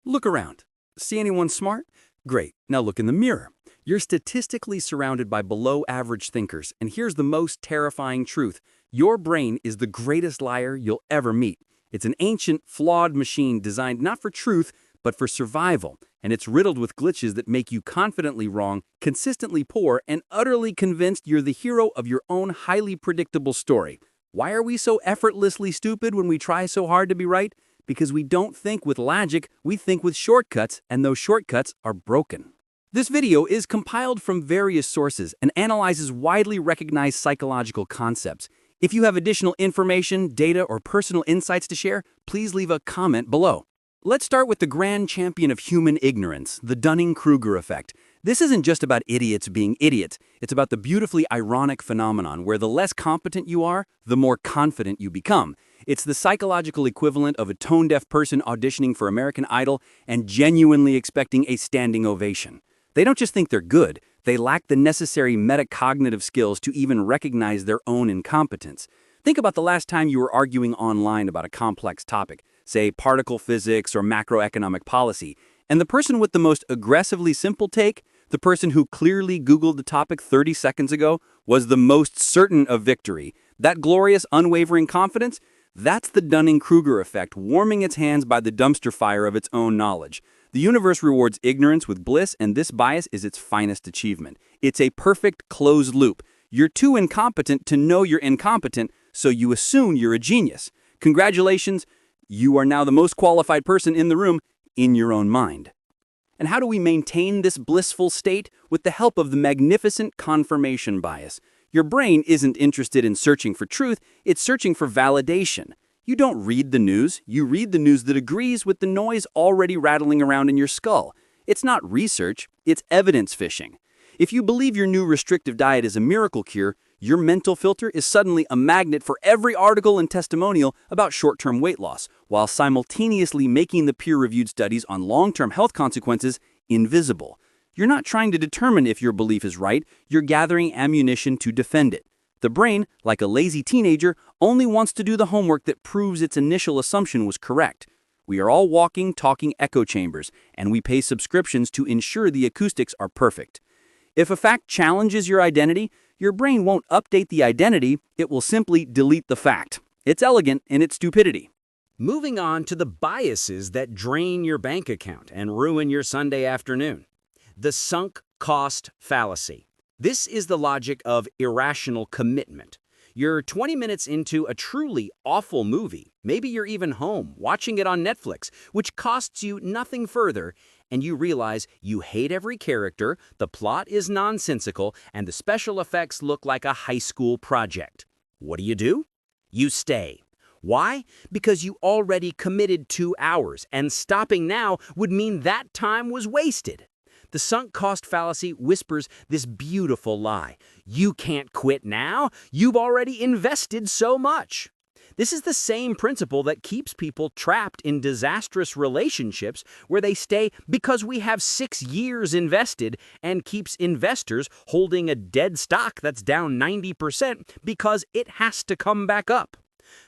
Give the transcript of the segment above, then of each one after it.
Look around. See anyone smart? Great. Now look in the mirror. You're statistically surrounded by below-average thinkers, and here's the most terrifying truth. Your brain is the greatest liar you'll ever meet. It's an ancient, flawed machine designed not for truth, but for survival, and it's riddled with glitches that make you confidently wrong, consistently poor, and utterly convinced you're the hero of your own highly predictable story. Why are we so effortlessly stupid when we try so hard to be right? Because we don't think with logic, we think with shortcuts, and those shortcuts are broken. This video is compiled from various sources and analyzes widely recognized psychological concepts. If you have additional information, data, or personal insights to share, please leave a comment below. Let's start with the grand champion of human ignorance, the Dunning-Kruger Effect. This isn't just about idiots being idiots. It's about the beautifully ironic phenomenon where the less competent you are, the more confident you become. It's the psychological equivalent of a tone-deaf person auditioning for American Idol and genuinely expecting a standing ovation. They don't just think they're good, they lack the necessary metacognitive skills to even recognize their own incompetence. Think about the last time you were arguing online about a complex topic, say particle physics or macroeconomic policy, and the person with the most aggressively simple take, the person who clearly Googled the topic 30 seconds ago, was the most certain of victory. That glorious, unwavering confidence? That's the Dunning-Kruger effect, warming its hands by the dumpster fire of its own knowledge. The universe rewards ignorance with bliss, and this bias is its finest achievement. It's a perfect closed loop. You're too incompetent to know you're incompetent, so you assume you're a genius. Congratulations, you are now the most qualified person in the room in your own mind. And how do we maintain this blissful state? With the help of the magnificent confirmation bias. Your brain isn't interested in searching for truth, it's searching for validation. You don't read the news, you read the news that agrees with the noise already rattling around in your skull. It's not research, it's evidence fishing. If you believe your new restrictive diet is a miracle cure, your mental filter is suddenly a magnet for every article and testimonial about short-term weight loss, while simultaneously making the peer-reviewed studies on long-term health consequences invisible. You're not trying to determine if your belief is right, you're gathering ammunition to defend it. The brain, like a lazy teenager, only wants to do the homework that proves its initial assumption was correct. We are all walking, talking echo chambers, and we pay subscriptions to ensure the acoustics are perfect. If a fact challenges your identity, your brain won't update the identity, it will simply delete the fact. It's elegant in its stupidity. Moving on to the biases that drain your bank account and ruin your Sunday afternoon. The sunk cost fallacy. This is the logic of irrational commitment. You're 20 minutes into a truly awful movie. Maybe you're even home, watching it on Netflix, which costs you nothing further, and you realize you hate every character, the plot is nonsensical, and the special effects look like a high school project. What do? You stay. Why? Because you already committed 2 hours, and stopping now would mean that time was wasted. The sunk cost fallacy whispers this beautiful lie. You can't quit now. You've already invested so much. This is the same principle that keeps people trapped in disastrous relationships where they stay because we have 6 years invested and keeps investors holding a dead stock that's down 90% because it has to come back up.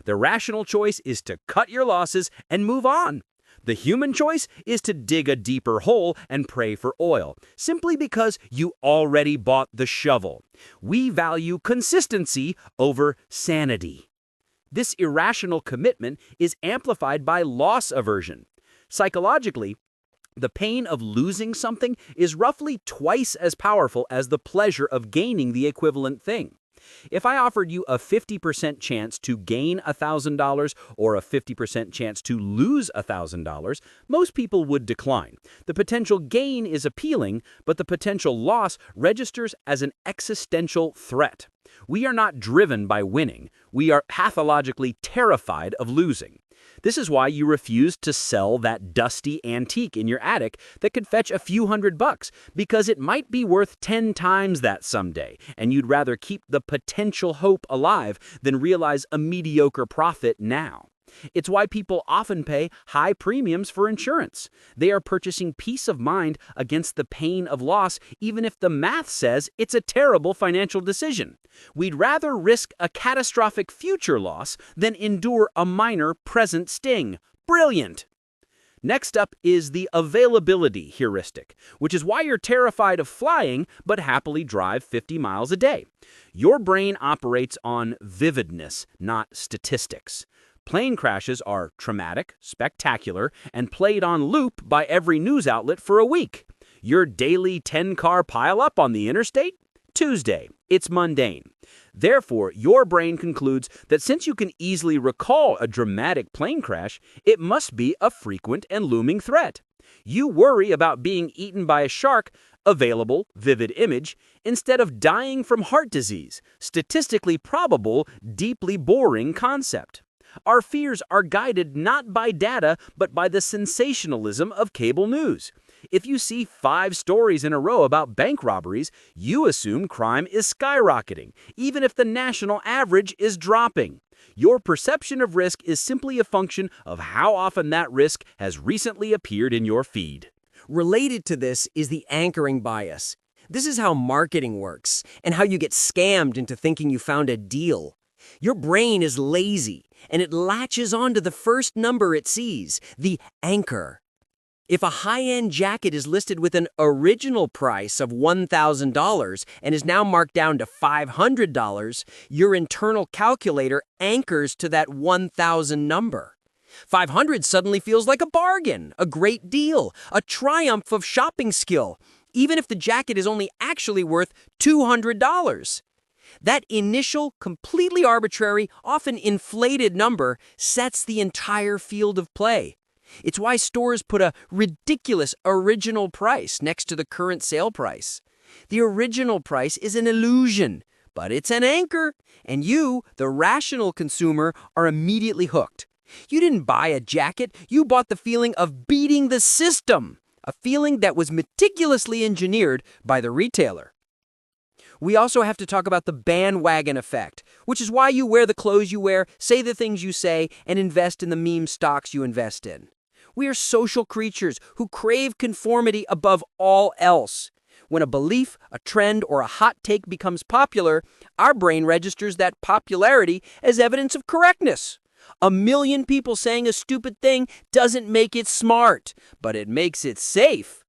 The rational choice is to cut your losses and move on. The human choice is to dig a deeper hole and pray for oil, simply because you already bought the shovel. We value consistency over sanity. This irrational commitment is amplified by loss aversion. Psychologically, the pain of losing something is roughly twice as powerful as the pleasure of gaining the equivalent thing. If I offered you a 50% chance to gain $1,000 or a 50% chance to lose $1,000, most people would decline. The potential gain is appealing, but the potential loss registers as an existential threat. We are not driven by winning. We are pathologically terrified of losing. This is why you refuse to sell that dusty antique in your attic that could fetch a few $100, because it might be worth 10 times that someday, and you'd rather keep the potential hope alive than realize a mediocre profit now. It's why people often pay high premiums for insurance. They are purchasing peace of mind against the pain of loss, even if the math says it's a terrible financial decision. We'd rather risk a catastrophic future loss than endure a minor present sting. Brilliant! Next up is the availability heuristic, which is why you're terrified of flying but happily drive 50 miles a day. Your brain operates on vividness, not statistics. Plane crashes are traumatic, spectacular, and played on loop by every news outlet for a week. Your daily 10-car pileup on the interstate? Tuesday. It's mundane. Therefore, your brain concludes that since you can easily recall a dramatic plane crash, it must be a frequent and looming threat. You worry about being eaten by a shark, available, vivid image, instead of dying from heart disease, statistically probable, deeply boring concept. Our fears are guided not by data, but by the sensationalism of cable news. If you see 5 stories in a row about bank robberies, you assume crime is skyrocketing, even if the national average is dropping. Your perception of risk is simply a function of how often that risk has recently appeared in your feed. Related to this is the anchoring bias. This is how marketing works and how you get scammed into thinking you found a deal. Your brain is lazy, and it latches onto the first number it sees, the anchor. If a high-end jacket is listed with an original price of $1,000 and is now marked down to $500, your internal calculator anchors to that 1,000 number. 500 suddenly feels like a bargain, a great deal, a triumph of shopping skill, even if the jacket is only actually worth $200. That initial, completely arbitrary, often inflated number sets the entire field of play. It's why stores put a ridiculous original price next to the current sale price. The original price is an illusion, but it's an anchor, and you, the rational consumer, are immediately hooked. You didn't buy a jacket, you bought the feeling of beating the system, a feeling that was meticulously engineered by the retailer. We also have to talk about the bandwagon effect, which is why you wear the clothes you wear, say the things you say, and invest in the meme stocks you invest in. We are social creatures who crave conformity above all else. When a belief, a trend, or a hot take becomes popular, our brain registers that popularity as evidence of correctness. 1 million people saying a stupid thing doesn't make it smart, but it makes it safe.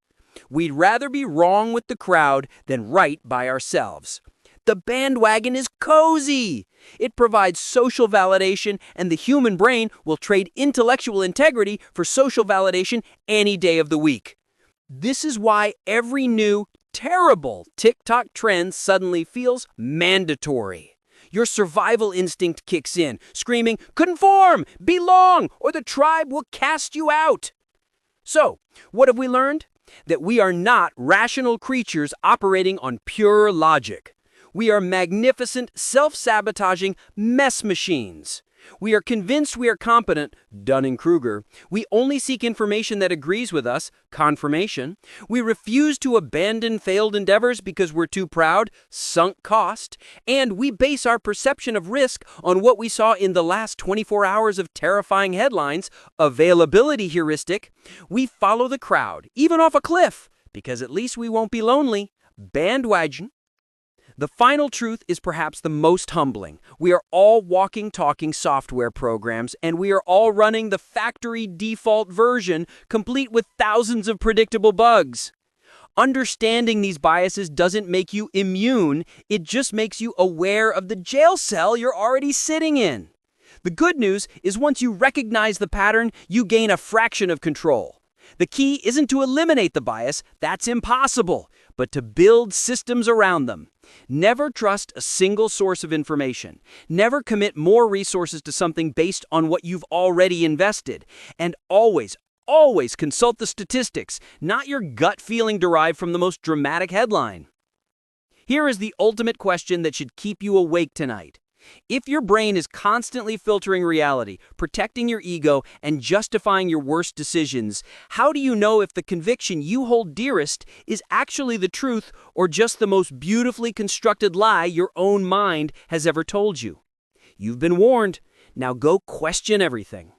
We'd rather be wrong with the crowd than right by ourselves. The bandwagon is cozy. It provides social validation, and the human brain will trade intellectual integrity for social validation any day of the week. This is why every new, terrible TikTok trend suddenly feels mandatory. Your survival instinct kicks in, screaming, "Conform! Belong! Or the tribe will cast you out!" So, what have we learned? That we are not rational creatures operating on pure logic. We are magnificent, self-sabotaging mess machines. We are convinced we are competent, Dunning-Kruger. We only seek information that agrees with us, confirmation. We refuse to abandon failed endeavors because we're too proud, sunk cost. And we base our perception of risk on what we saw in the last 24 hours of terrifying headlines, availability heuristic. We follow the crowd, even off a cliff, because at least we won't be lonely, bandwagon. The final truth is perhaps the most humbling. We are all walking, talking software programs, and we are all running the factory default version, complete with thousands of predictable bugs. Understanding these biases doesn't make you immune, it just makes you aware of the jail cell you're already sitting in. The good news is once you recognize the pattern, you gain a fraction of control. The key isn't to eliminate the bias, that's impossible, but to build systems around them. Never trust a single source of information. Never commit more resources to something based on what you've already invested. And always consult the statistics, not your gut feeling derived from the most dramatic headline. Here is the ultimate question that should keep you awake tonight. If your brain is constantly filtering reality, protecting your ego, and justifying your worst decisions, how do you know if the conviction you hold dearest is actually the truth or just the most beautifully constructed lie your own mind has ever told you? You've been warned. Now go question everything.